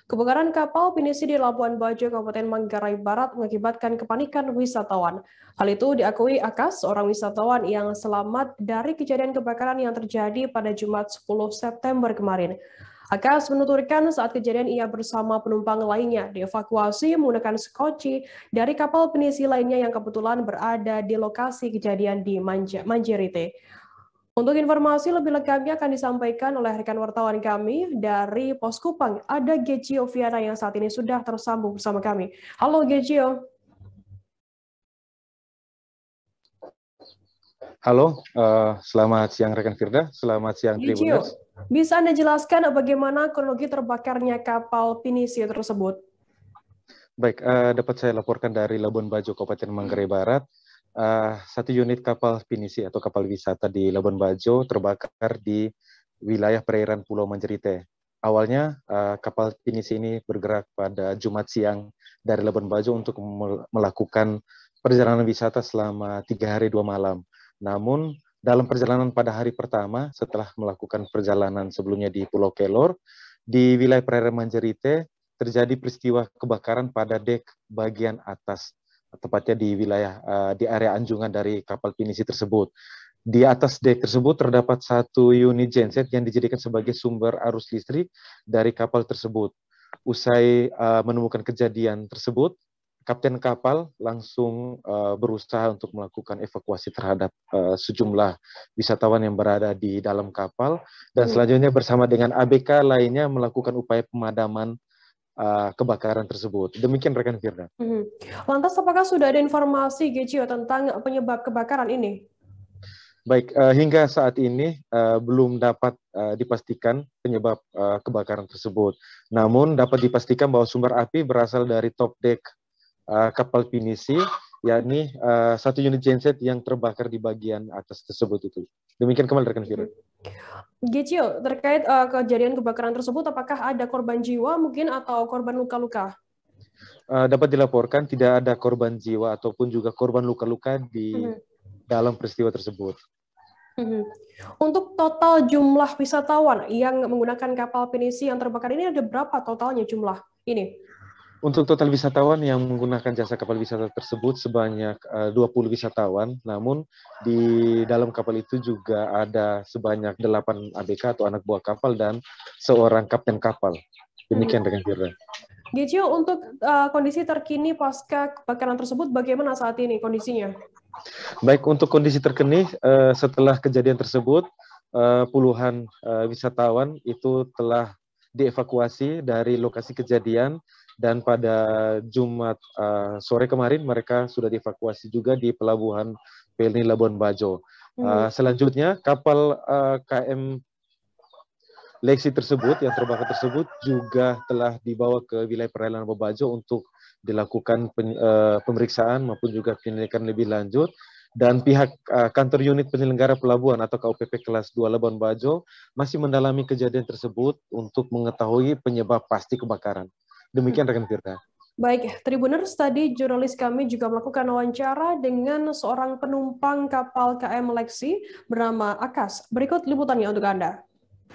Kebakaran kapal pinisi di Labuan Bajo, Kabupaten Manggarai Barat mengakibatkan kepanikan wisatawan. Hal itu diakui Akas, seorang wisatawan yang selamat dari kejadian kebakaran yang terjadi pada Jumat 10 September kemarin. Akas menuturkan saat kejadian ia bersama penumpang lainnya dievakuasi menggunakan skoci dari kapal pinisi lainnya yang kebetulan berada di lokasi kejadian di Manjerite. Untuk informasi lebih lengkapnya akan disampaikan oleh rekan wartawan kami dari Pos Kupang. Ada Gechio Viana yang saat ini sudah tersambung bersama kami. Halo Gechio. Halo, selamat siang rekan Firda, selamat siang Tribuners. Bisa Anda jelaskan bagaimana kronologi terbakarnya kapal pinisi tersebut? Baik, dapat saya laporkan dari Labuan Bajo, Kabupaten Manggarai Barat. Satu unit kapal pinisi atau kapal wisata di Labuan Bajo terbakar di wilayah perairan Pulau Manjerite. Awalnya kapal pinisi ini bergerak pada Jumat siang dari Labuan Bajo untuk melakukan perjalanan wisata selama 3 hari 2 malam. Namun dalam perjalanan pada hari pertama setelah melakukan perjalanan sebelumnya di Pulau Kelor, di wilayah perairan Manjerite terjadi peristiwa kebakaran pada dek bagian atas, tepatnya di wilayah di area anjungan dari kapal pinisi tersebut. Di atas dek tersebut terdapat satu unit genset yang dijadikan sebagai sumber arus listrik dari kapal tersebut. Usai menemukan kejadian tersebut, kapten kapal langsung berusaha untuk melakukan evakuasi terhadap sejumlah wisatawan yang berada di dalam kapal, dan selanjutnya bersama dengan ABK lainnya melakukan upaya pemadaman kebakaran tersebut. Demikian rekan Firda. Lantas apakah sudah ada informasi Gechio tentang penyebab kebakaran ini? Baik, hingga saat ini belum dapat dipastikan penyebab kebakaran tersebut. Namun dapat dipastikan bahwa sumber api berasal dari top deck kapal pinisi, yakni satu unit genset yang terbakar di bagian atas tersebut itu. Demikian kembali rekan Firda. Gechio, terkait kejadian kebakaran tersebut, apakah ada korban jiwa mungkin atau korban luka-luka? Dapat dilaporkan tidak ada korban jiwa ataupun juga korban luka-luka di dalam peristiwa tersebut. Untuk total jumlah wisatawan yang menggunakan kapal pinisi yang terbakar ini ada berapa totalnya jumlah ini? Untuk total wisatawan yang menggunakan jasa kapal wisata tersebut sebanyak 20 wisatawan, namun di dalam kapal itu juga ada sebanyak 8 ABK atau anak buah kapal dan seorang kapten kapal. Demikian rekan Firda. Gechio, untuk kondisi terkini pasca kebakaran tersebut bagaimana saat ini kondisinya? Baik, untuk kondisi terkini setelah kejadian tersebut, puluhan wisatawan itu telah dievakuasi dari lokasi kejadian, dan pada Jumat sore kemarin mereka sudah dievakuasi juga di Pelabuhan Pelni Labuan Bajo. Selanjutnya kapal KM Lexi tersebut yang terbakar tersebut juga telah dibawa ke wilayah perairan Labuan Bajo untuk dilakukan pemeriksaan maupun juga penyelidikan lebih lanjut, dan pihak kantor unit penyelenggara pelabuhan atau KUPP kelas 2 Labuan Bajo masih mendalami kejadian tersebut untuk mengetahui penyebab pasti kebakaran. Demikian rekan Firda. Baik, Tribuners, tadi jurnalis kami juga melakukan wawancara dengan seorang penumpang kapal KM Lexi bernama Akas. Berikut liputannya untuk Anda.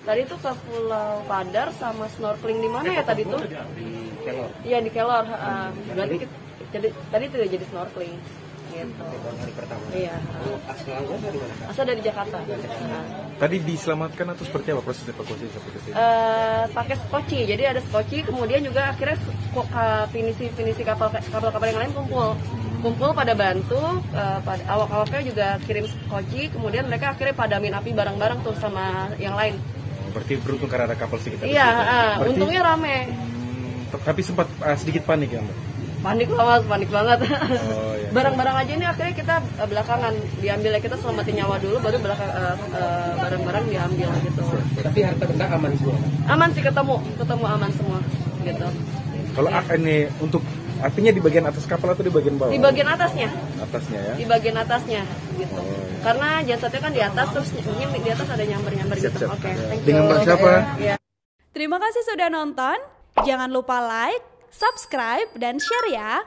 Tadi tuh ke Pulau Padar sama snorkeling di mana ya tadi tuh? Di Kelor. Iya di Kelor. Berarti tadi tidak jadi snorkeling. Gitu. Hari pertama. Iya. Asalnya dari mana? Asal dari Jakarta. Tadi diselamatkan atau seperti apa proses evakuasi sampai ke sini? Pakai skoci, jadi ada skoci, kemudian juga akhirnya pinisi kapal yang lain kumpul pada bantu, awak-awaknya juga kirim skoci, kemudian mereka akhirnya padamin api bareng-bareng tuh sama yang lain. Berarti beruntung karena ada kapal sekitar. Iya, untungnya rame. Tapi sempat sedikit panik ya Mbak? Panik banget. Oh, iya. Barang-barang aja ini akhirnya kita belakangan diambilnya, kita selamatin nyawa dulu, baru barang-barang diambil gitu. Tapi harta benda aman semua? Aman sih, ketemu aman semua gitu. Kalau ini untuk apinya di bagian atas kapal atau di bagian bawah? Di bagian atasnya. Atasnya ya? Di bagian atasnya gitu. Oh, iya. Karena gensetnya kan di atas, terus mungkin di atas ada nyamber-nyamber gitu. Oke, thank you. Dengan Mbak siapa? Ya. Terima kasih sudah nonton. Jangan lupa like, subscribe, dan share ya.